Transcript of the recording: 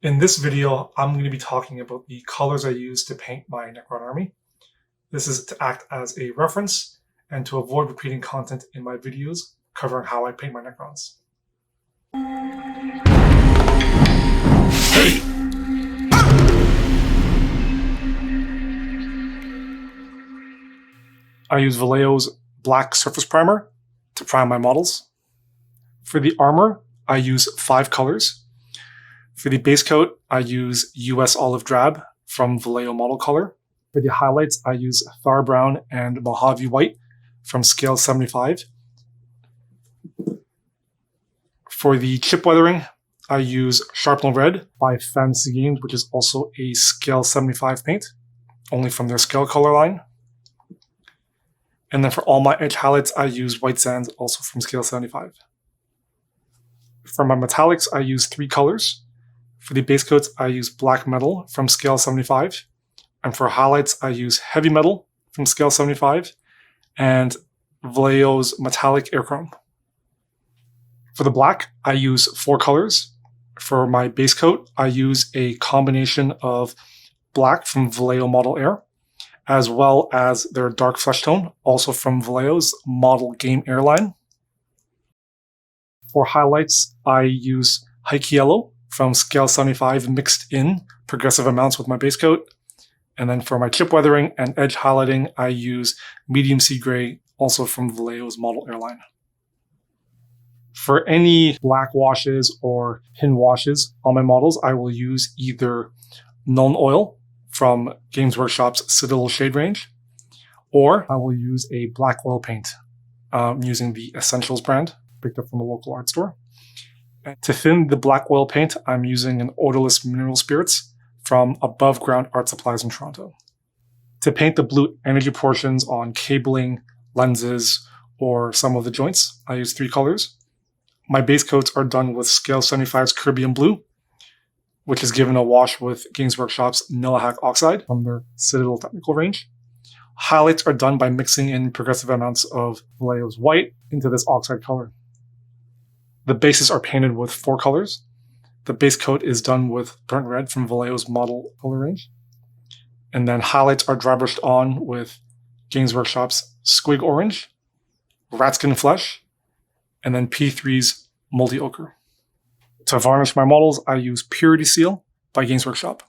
In this video, I'm going to be talking about the colors I use to paint my Necron army. This is to act as a reference and to avoid repeating content in my videos covering how I paint my Necrons. I use Vallejo's black surface primer to prime my models. For the armor, I use 5 colors. For the base coat, I use US Olive Drab from Vallejo Model Color. For the highlights, I use Thar Brown and Mojave White from Scale 75. For the chip weathering, I use Sharpnel Red by Fantasy Games, which is also a Scale 75 paint, only from their scale color line. And then for all my edge highlights, I use White Sands, also from Scale 75. For my metallics, I use 3 colors. For the base coats, I use Black Metal from Scale 75. And for highlights, I use Heavy Metal from Scale 75 and Vallejo's Metallic Airchrome. For the black, I use 4 colors. For my base coat, I use a combination of black from Vallejo Model Air, as well as their dark flesh tone, also from Vallejo's Model Game Airline. For highlights, I use Hike Yellow from Scale 75 mixed in progressive amounts with my base coat. And then for my chip weathering and edge highlighting, I use Medium Sea Gray, also from Vallejo's Model Airline. For any black washes or pin washes on my models, I will use either Nuln Oil from Games Workshop's Citadel Shade range, or I will use a black oil paint using the Essentials brand, picked up from a local art store. And to thin the black oil paint, I'm using an odorless mineral spirits from Above Ground Art Supplies in Toronto. To paint the blue energy portions on cabling, lenses, or some of the joints, I use 3 colors. My base coats are done with Scale 75's Caribbean Blue, which is given a wash with Games Workshop's Nilahak Oxide from their Citadel Technical range. Highlights are done by mixing in progressive amounts of Vallejo's white into this oxide color. The bases are painted with 4 colors. The base coat is done with Burnt Red from Vallejo's Model Color range. And then highlights are dry brushed on with Games Workshop's Squig Orange, Ratskin Flesh, and then P3's Multi Ochre. To varnish my models, I use Purity Seal by Games Workshop.